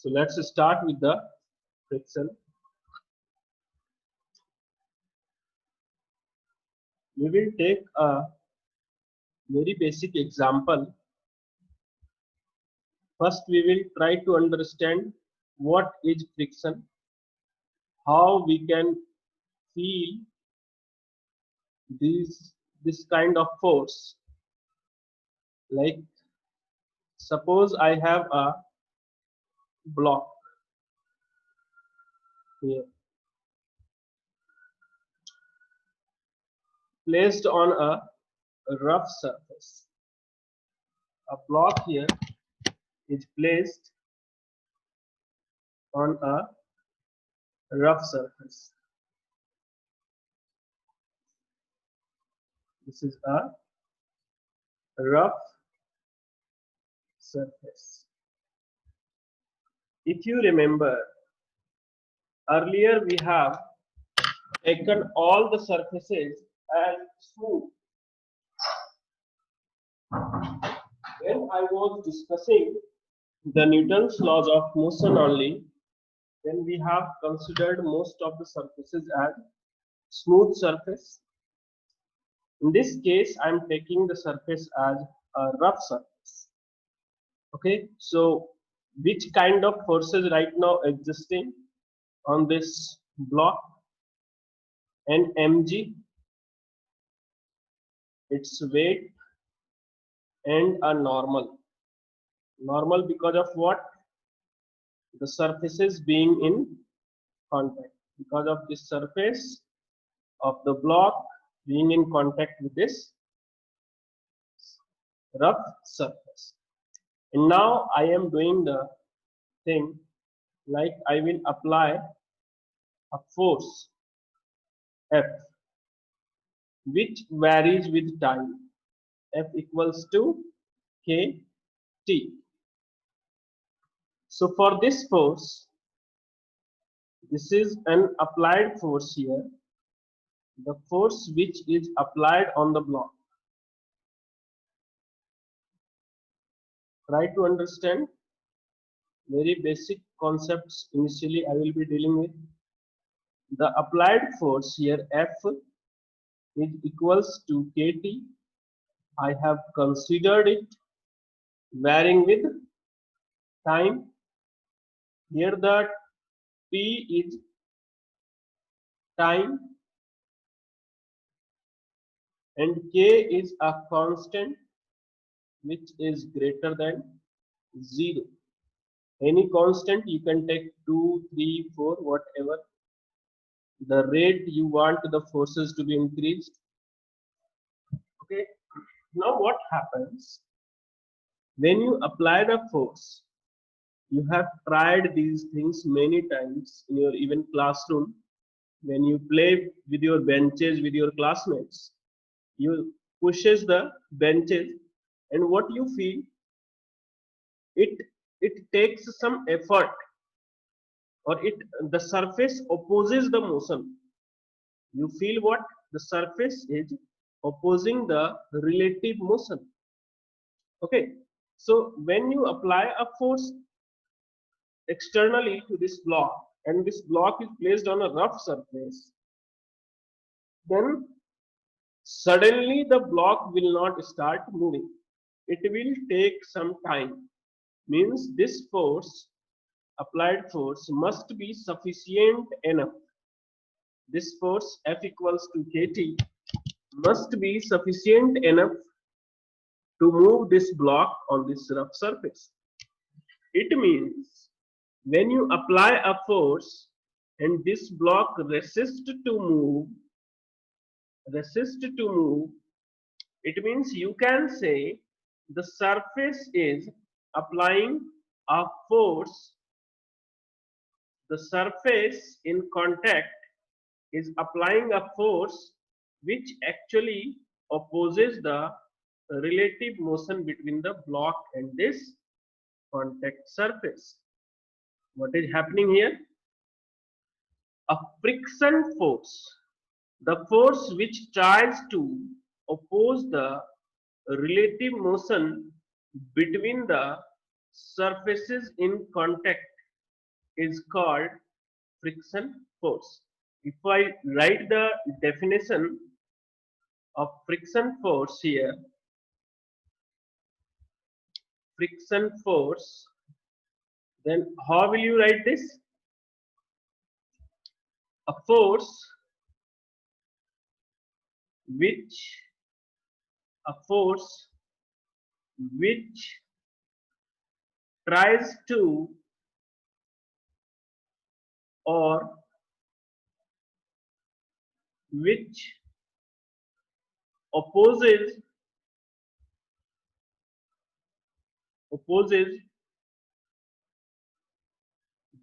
So let's start with the friction. We will take a very basic example. First, we will try to understand what is friction, how we can feel this kind of force. Like suppose I have a block here placed on a rough surface. A block here is placed on a rough surface. This is a rough surface. If you remember, earlier we have taken all the surfaces as smooth. When I was discussing the Newton's laws of motion only, then we have considered most of the surfaces as smooth surface. In this case, I am taking the surface as a rough surface. Okay, so which kind of forces right now existing on this block? And mg, its weight, and a normal. Normal because of what? The surfaces being in contact. Because of this surface of the block being in contact with this rough surface. And now I am doing the thing like I will apply a force F which varies with time. F equals to Kt. So for this force, this is an applied force here, the force which is applied on the block. Try to understand very basic concepts initially I will be dealing with. The applied force here F is equals to Kt. I have considered it varying with time. Here the T is time and K is a constant which is greater than 0. Any constant you can take 2, 3, 4, whatever. The rate you want the forces to be increased. Okay. Now what happens when you apply the force? You have tried these things many times in your even classroom. When you play with your benches with your classmates, you pushes the benches, and what you feel, it takes some effort, or the surface opposes the motion. You feel what? The surface is opposing the relative motion. Okay, so when you apply a force externally to this block, and this block is placed on a rough surface, then suddenly the block will not start moving. It will take some time. Means this force, applied force, must be sufficient enough. This force F equals to Kt must be sufficient enough to move this block on this rough surface. It means when you apply a force and this block resists to move, it means you can say the surface is applying a force, the surface in contact is applying a force which actually opposes the relative motion between the block and this contact surface. What is happening here? A friction force, the force which tries to oppose the relative motion between the surfaces in contact, is called friction force. If I write the definition of friction force here, friction force, then how will you write this? A force which a force which tries to or which opposes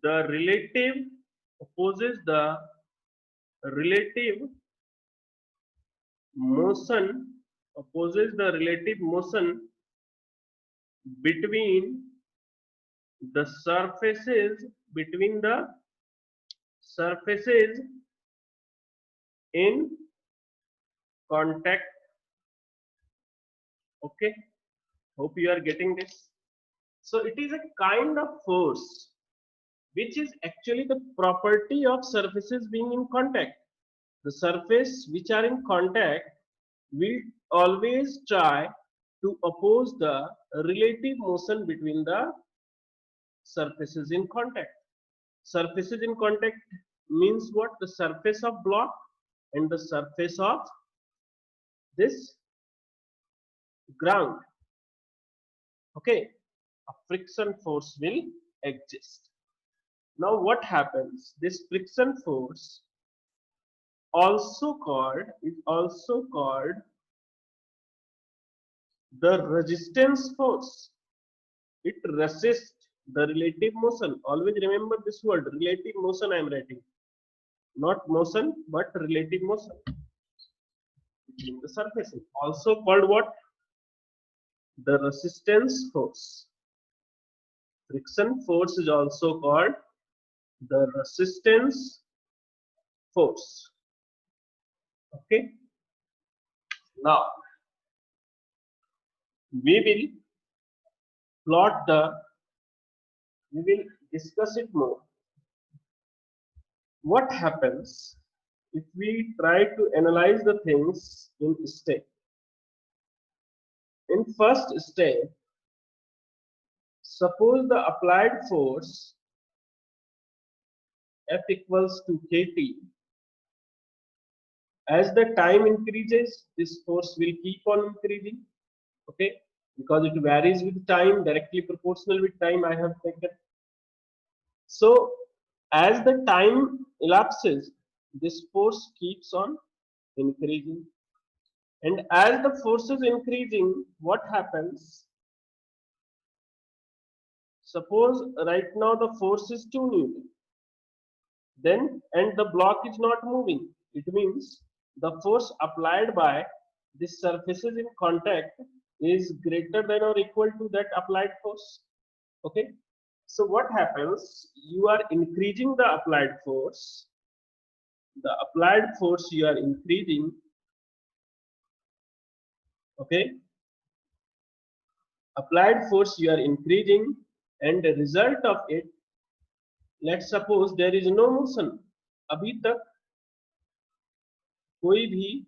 the relative opposes the relative motion between the surfaces between the surfaces in contact. Okay, hope you are getting this. So it is a kind of force which is actually the property of surfaces being in contact. The surface which are in contact will always try to oppose the relative motion between the surfaces in contact. Surfaces in contact means what? The surface of block and the surface of this ground. Okay, a friction force will exist. Now what happens? This friction force also called the resistance force. It resists the relative motion. Always remember this word, relative motion I am writing. Not motion, but relative motion between the surfaces. Also called what? The resistance force. Friction force is also called the resistance force. Okay. Now we will plot the. We will discuss it more. What happens if we try to analyze the things in step? In first step, suppose the applied force F equals to kT. As the time increases, this force will keep on increasing. Okay, because it varies with time, directly proportional with time I have taken. So as the time elapses, this force keeps on increasing. And as the force is increasing, what happens? Suppose right now the force is 2 Newton. Then, and the block is not moving. It means the force applied by the surfaces in contact is greater than or equal to that applied force. Okay. So what happens? You are increasing the applied force. The applied force you are increasing. Okay. Applied force you are increasing, and the result of it, let's suppose there is no motion. अभी तक कोई भी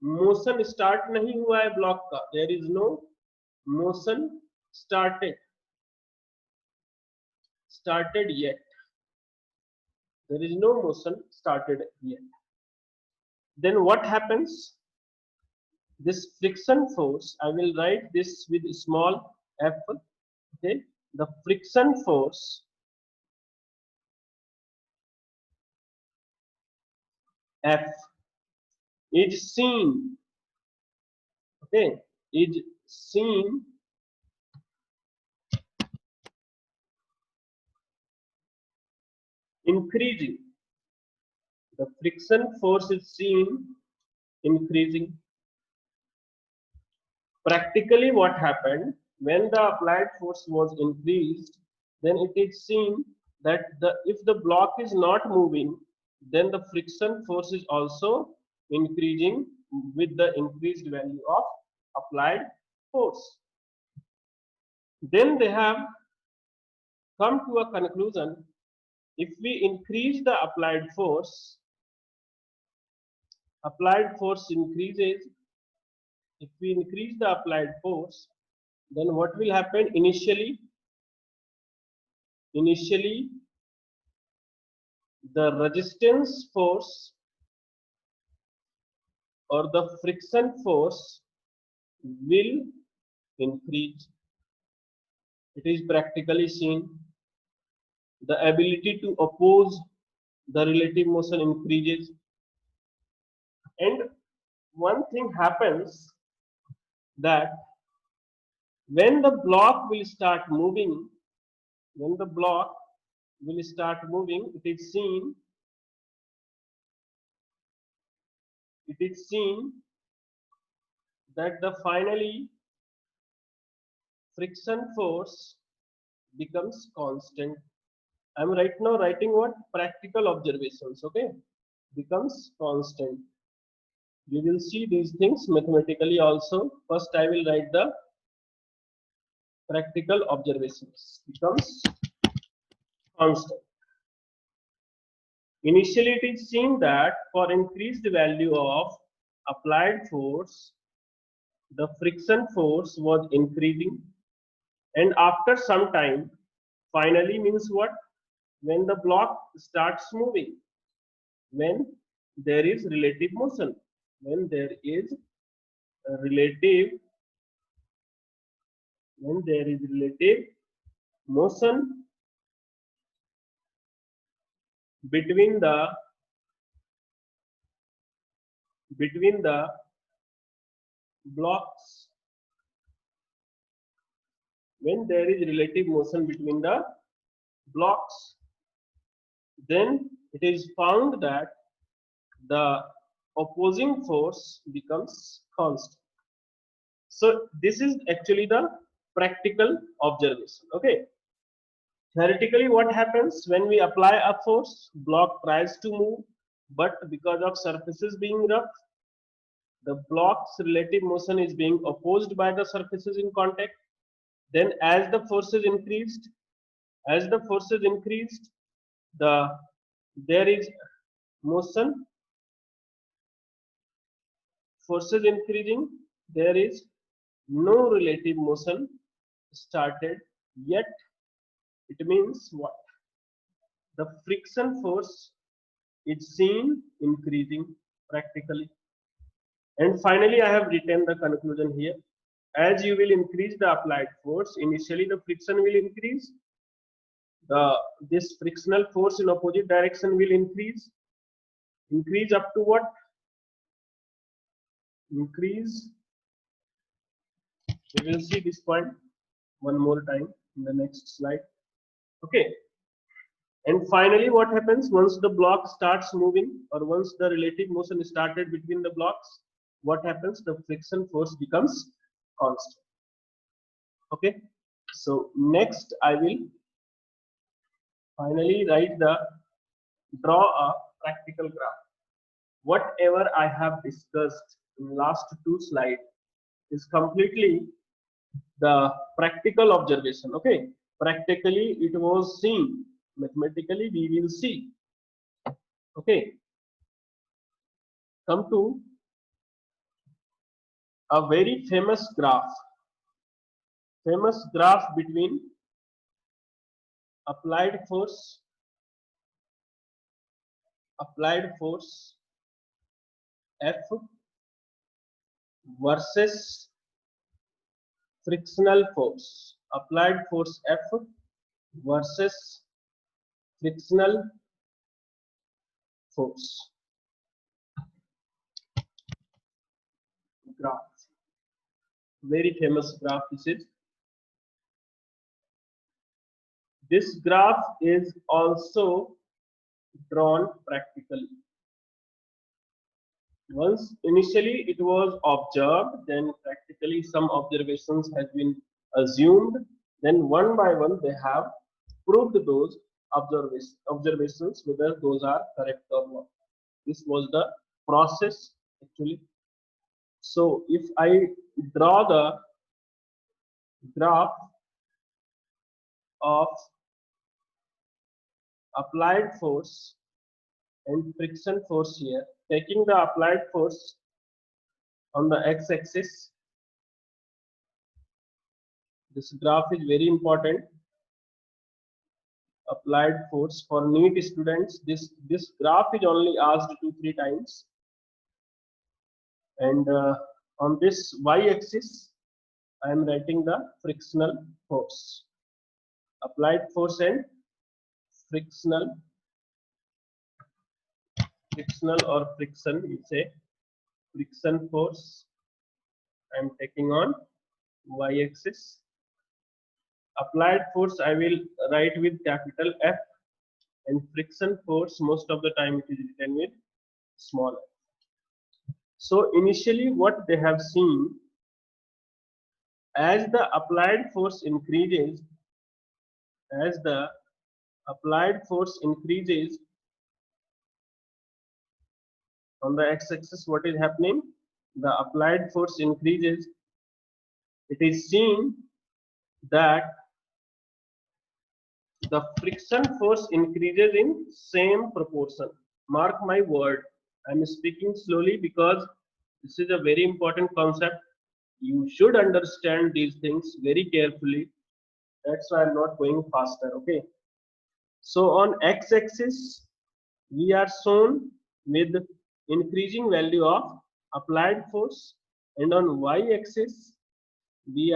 motion start नहीं हुआ है block का. There is no motion started yet. There is no motion started yet. Then what happens? This friction force, I will write this with small f. Okay, the friction force F is seen. Okay, is seen increasing. The friction force is seen increasing. Practically what happened when the applied force was increased, then it is seen that if the block is not moving, then the friction force is also increasing with the increased value of applied force. Then they have come to a conclusion If we increase the applied force increases. If we increase the applied force, then what will happen? Initially the resistance force or the friction force will increase. It is practically seen. The ability to oppose the relative motion increases. And one thing happens that when the block will start moving, it is seen that the finally friction force becomes constant. I'm right now writing what? Practical observations, okay? Becomes constant. We will see these things mathematically also. First, I will write the practical observations. Becomes constant. Initially, it is seen that for increased value of applied force, the friction force was increasing, and after some time, finally means what? When the block starts moving, when there is relative motion, when there is a relative motion between the blocks, when there is relative motion between the blocks, then it is found that the opposing force becomes constant. So this is actually the practical observation. Okay. Theoretically, what happens when we apply a force? Block tries to move, but because of surfaces being rough, the block's relative motion is being opposed by the surfaces in contact. Then, as the forces increased, there is motion. Forces increasing, there is no relative motion started yet. It means what? The friction force is seen increasing practically. And finally, I have written the conclusion here. As you will increase the applied force, initially the friction will increase. This frictional force in opposite direction will increase. Increase up to what? Increase. We will see this point one more time in the next slide. Okay. And finally, what happens once the block starts moving, or once the relative motion started between the blocks? What happens? The friction force becomes constant. Okay. So next, I will finally draw a practical graph. Whatever I have discussed in last two slides is completely the practical observation. Okay. Practically, it was seen. Mathematically, we will see. Okay. Come to a very famous graph between applied force F versus frictional force. Applied force F versus frictional force. Graph. Very famous graph this is. This graph is also drawn practically. Once initially it was observed, then practically some observations has been assumed, then one by one they have proved those observations whether those are correct or not. This was the process actually. So if I draw the graph of applied force and friction force here. Taking the applied force on the x-axis, this graph is very important. Applied force for NEET students, this graph is only asked 2-3 times. And on this y-axis, I am writing the frictional force. Applied force and frictional or friction, you say friction force. I am taking on y-axis. Applied force I will write with capital F, and friction force most of the time it is written with small f. So initially what they have seen, as the applied force increases, on the x-axis, what is happening? The applied force increases. It is seen that the friction force increases in same proportion. Mark my word. I am speaking slowly because this is a very important concept. You should understand these things very carefully. That's why I'm not going faster. Okay. So on x-axis, we are shown with increasing value of applied force, and on y-axis we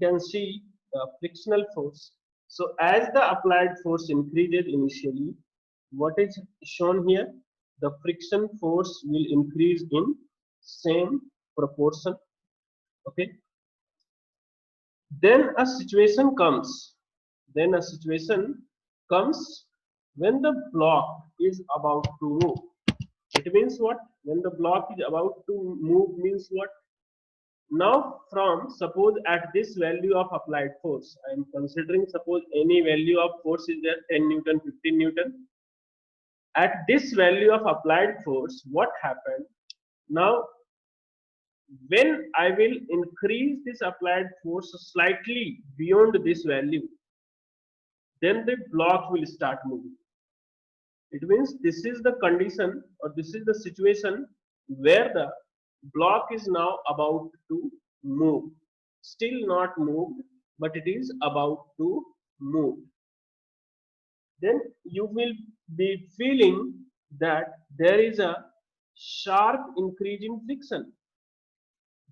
can see the frictional force. So as the applied force increases initially, what is shown here? The friction force will increase in same proportion. Okay. Then a situation comes. When the block is about to move. It means what? When the block is about to move means what? Now from, suppose at this value of applied force, I am considering, suppose any value of force is there, 10 Newton, 15 Newton. At this value of applied force, what happened? Now when I will increase this applied force slightly beyond this value, then the block will start moving. It means this is the condition, or this is the situation where the block is now about to move. Still not moved, but it is about to move. Then you will be feeling that there is a sharp increase in friction.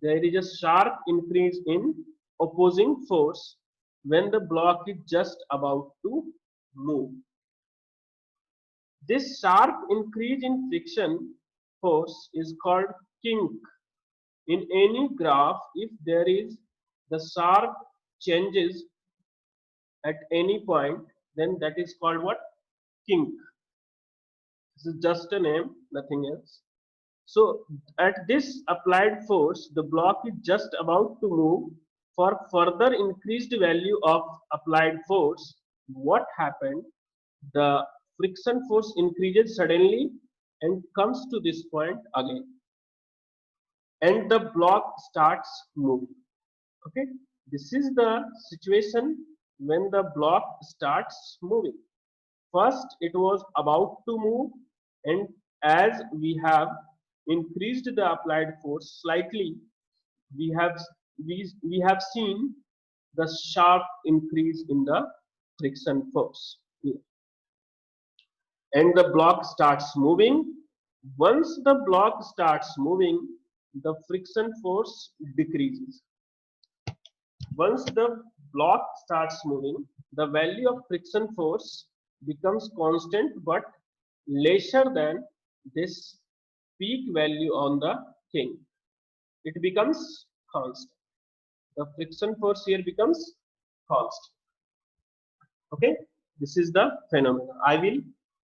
There is a sharp increase in opposing force when the block is just about to move. This sharp increase in friction force is called kink. In any graph, if there is the sharp changes at any point, then that is called what? Kink. This is just a name, nothing else. So at this applied force, the block is just about to move. For further increased value of applied force, what happened? The friction force increases suddenly and comes to this point again, and the block starts moving. Okay, this is the situation when the block starts moving. First it was about to move, and as we have increased the applied force slightly, we have seen the sharp increase in the friction force here, and the block starts moving. Once the block starts moving, the friction force decreases. Once the block starts moving, the value of friction force becomes constant but lesser than this peak value on the king. It becomes constant. The friction force here becomes constant. Okay, this is the phenomenon. I will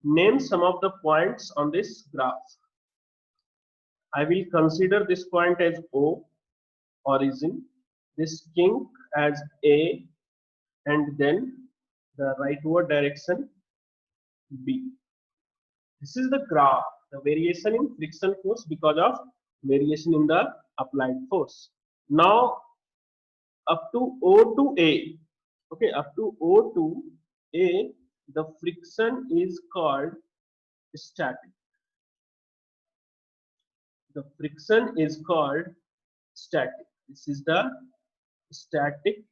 name some of the points on this graph. I will consider this point as O, origin, this kink as A, and then the rightward direction B. This is the graph, the variation in friction force because of variation in the applied force. Now up to O to A, okay, up to O to A, the friction is called static. The friction is called static. This is the static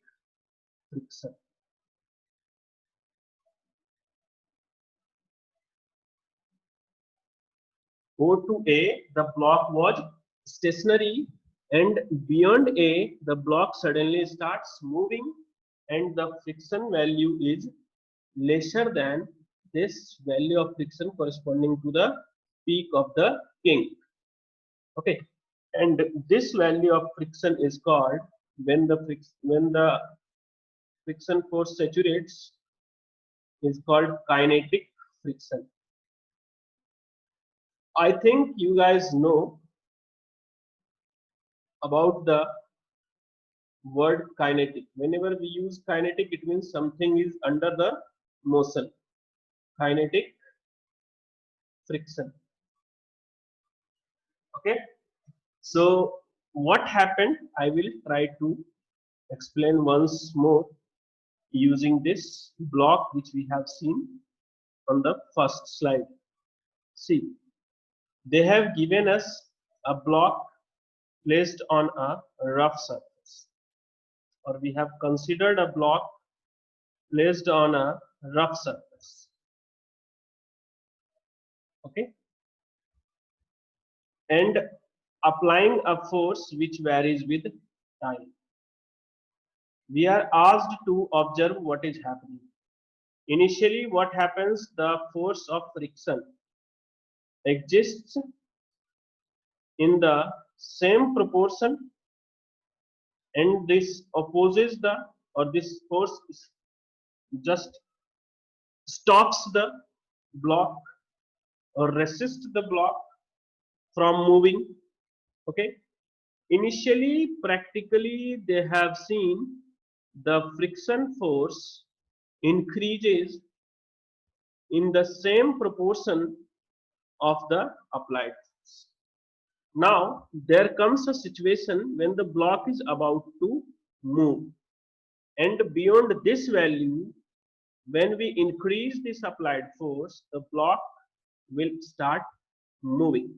friction. O to A, the block was stationary, and beyond A, the block suddenly starts moving, and the friction value is lesser than this value of friction corresponding to the peak of the kink. Okay, and this value of friction is called, when the friction force saturates, is called kinetic friction. I think you guys know about the word kinetic. Whenever we use kinetic, it means something is under the motion. Kinetic friction. Okay. So what happened? I will try to explain once more using this block which we have seen on the first slide. See, they have given us a block placed on a rough surface, or we have considered a block placed on a rough surface. Okay, and applying a force which varies with time. We are asked to observe what is happening. Initially, what happens? The force of friction exists in the same proportion, and this opposes the, or this force just stops the block or resists the block from moving. Okay, initially practically they have seen the friction force increases in the same proportion of the applied force. Now there comes a situation when the block is about to move, and beyond this value, when we increase this applied force, the block will start moving.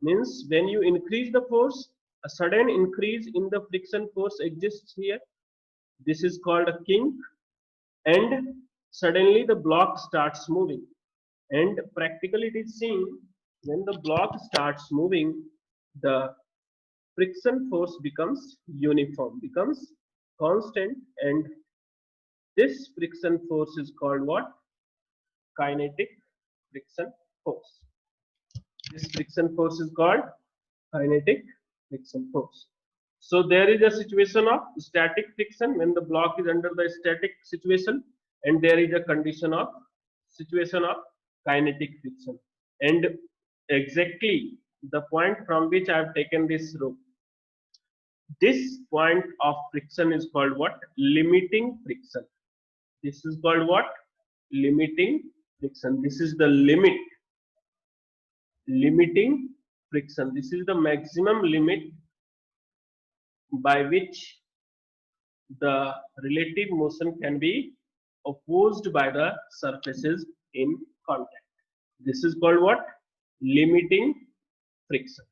Means when you increase the force, a sudden increase in the friction force exists here. This is called a kink, and suddenly the block starts moving. And practically it is seen, when the block starts moving, the friction force becomes uniform, becomes constant, and this friction force is called what? Kinetic friction force. This friction force is called kinetic friction force. So there is a situation of static friction when the block is under the static situation, and there is a condition of situation of kinetic friction. And exactly the point from which I have taken this rope, this point of friction is called what? Limiting friction. This is called what? Limiting friction. This is the limit. Limiting friction. This is the maximum limit by which the relative motion can be opposed by the surfaces in contact. This is called what? Limiting friction.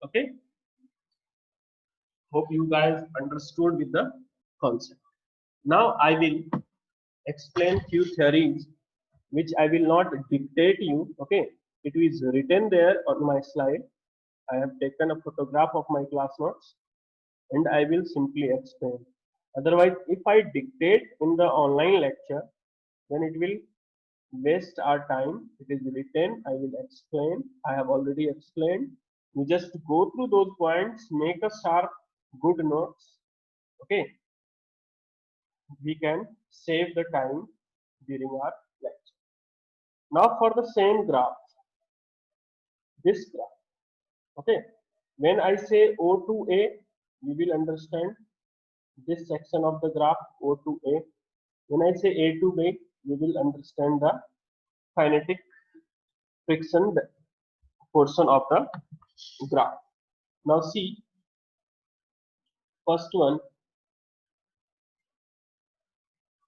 Okay. Hope you guys understood with the concept. Now I will explain few theories which I will not dictate you. Okay, it is written there on my slide. I have taken a photograph of my class notes, and I will simply explain. Otherwise, if I dictate in the online lecture, then it will waste our time. It is written, I will explain. I have already explained. You just go through those points, make a sharp, good notes. Okay, we can save the time during our lecture. Now for the same graph, this graph. Okay, when I say O to A, you will understand this section of the graph O to A. When I say A to B, you will understand the kinetic friction portion of the graph. Now see, first one,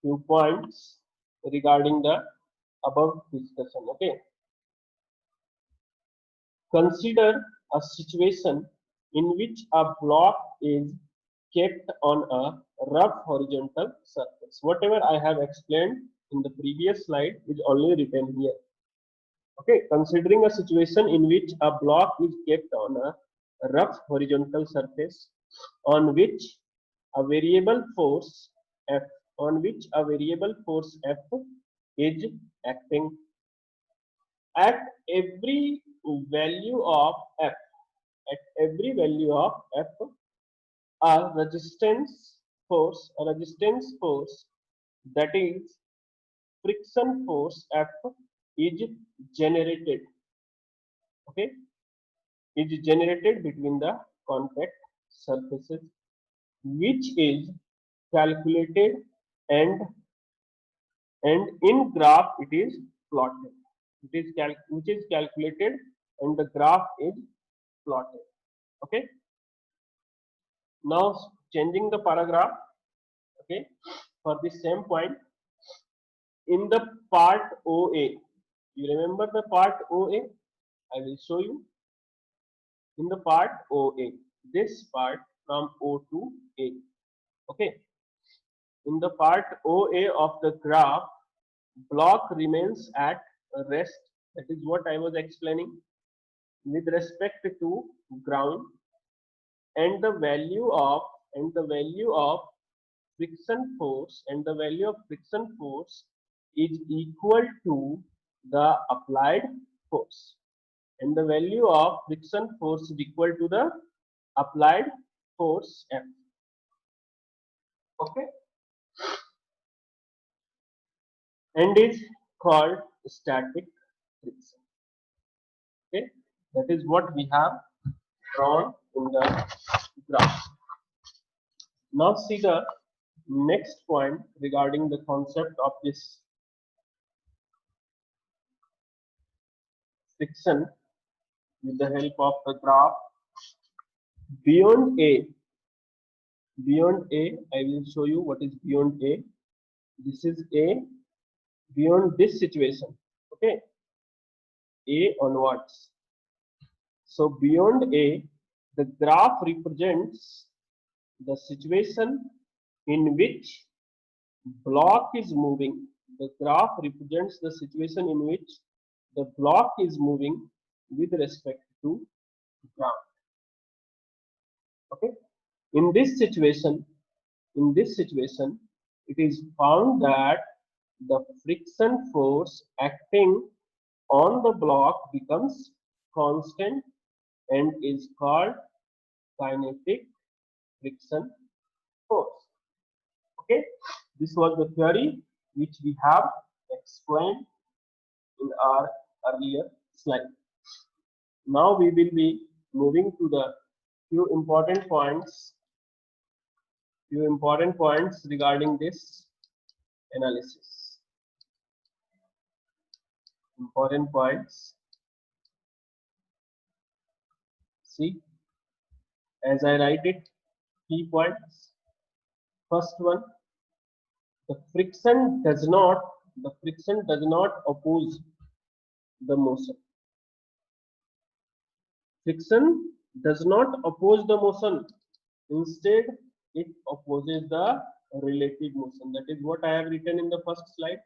few points regarding the above discussion. Okay, consider a situation in which a block is kept on a rough horizontal surface. Whatever I have explained in the previous slide is only written here. Okay, considering a situation in which a block is kept on a rough horizontal surface on which a variable force F is acting at every value of F. At every value of F, a resistance force that is friction force F is generated. Okay, is generated between the contact surfaces, which is calculated and in graph it is plotted. Which is calculated and the graph is plotted. Okay. Now changing the paragraph. Okay. For the same point, in the part OA, you remember the part OA? I will show you in the part OA. This part from O to A. Okay. In the part OA of the graph, block remains at rest. That is what I was explaining with respect to ground, and the value of friction force is equal to the applied force, and the value of friction force is equal to the applied force F. Okay, and is called static friction. Okay, that is what we have drawn in the graph. Now see the next point regarding the concept of this friction with the help of the graph. Beyond A, I will show you what is beyond A. This is A. Beyond this situation, okay, A onwards. So beyond A, the graph represents the situation in which block is moving. The graph represents the situation in which the block is moving with respect to ground. Okay. In this situation, it is found that the friction force acting on the block becomes constant and is called kinetic friction force. Okay, this was the theory which we have explained in our earlier slide. Now we will be moving to the few important points regarding this analysis. Important points. See, as I write it, key points. First one, the friction does not oppose the motion. Friction does not oppose the motion. Instead, it opposes the relative motion. That is what I have written in the first slide.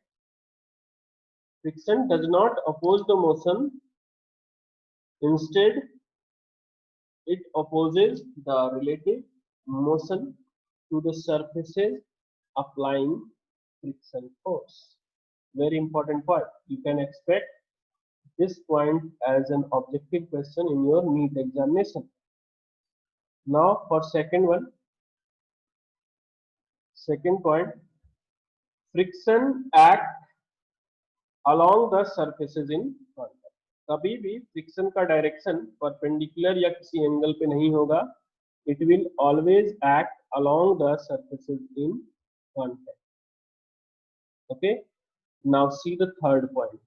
Friction does not oppose the motion. Instead, it opposes the relative motion to the surfaces applying friction force. Very important point. You can expect this point as an objective question in your NEET examination. Now for second point, friction act along the surfaces in contact. कभी भी friction का direction perpendicular या किसी angle पे नहीं होगा. It will always act along the surfaces in contact. Okay. Now see the third point.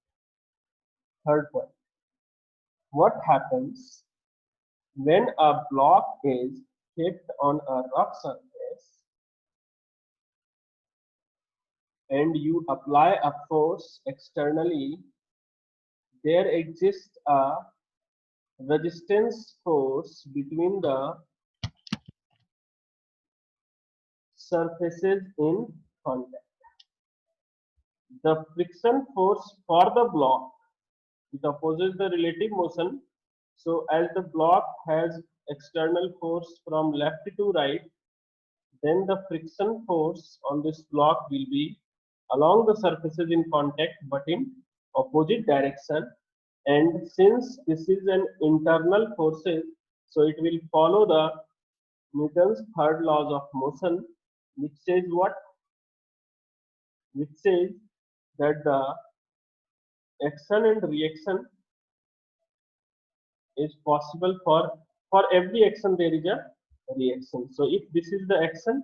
What happens when a block is kept on a rough surface and you apply a force externally, there exists a resistance force between the surfaces in contact. The friction force for the block, it opposes the relative motion. So as the block has external force from left to right, then the friction force on this block will be along the surfaces in contact but in opposite direction. And since this is an internal forces, so it will follow the Newton's third laws of motion, which says what? Which says that the action and reaction is possible for every action there is a reaction. So if this is the action,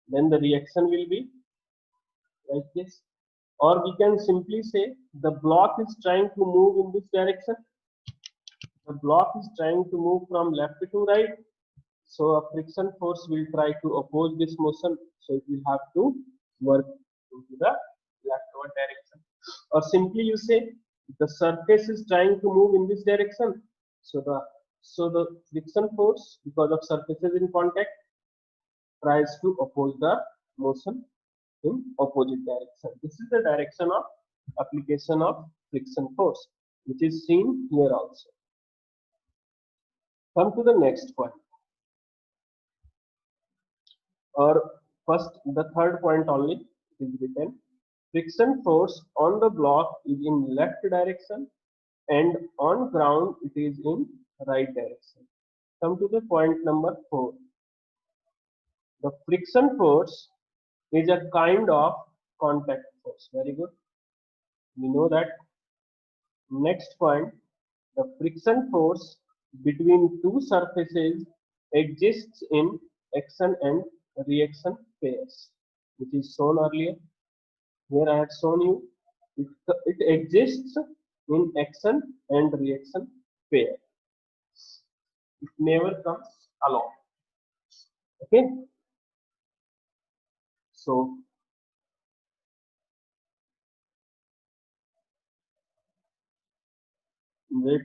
then the reaction will be like this. Or we can simply say the block is trying to move in this direction. The block is trying to move from left to right. So a friction force will try to oppose this motion. So it will have to work into the leftward direction. Or simply you say the surface is trying to move in this direction. So the friction force, because of surfaces in contact, tries to oppose the motion in opposite direction. This is the direction of application of friction force, which is seen here also. Come to the next point. Or first, the third point only is written. Friction force on the block is in left direction and on ground it is in right direction. Come to the point number 4. The friction force is a kind of contact force. Very good. We know that. Next point, the friction force between two surfaces exists in action and reaction pairs, which is shown earlier. Here I have shown you it exists in action and reaction pair. It never comes alone. Okay. So let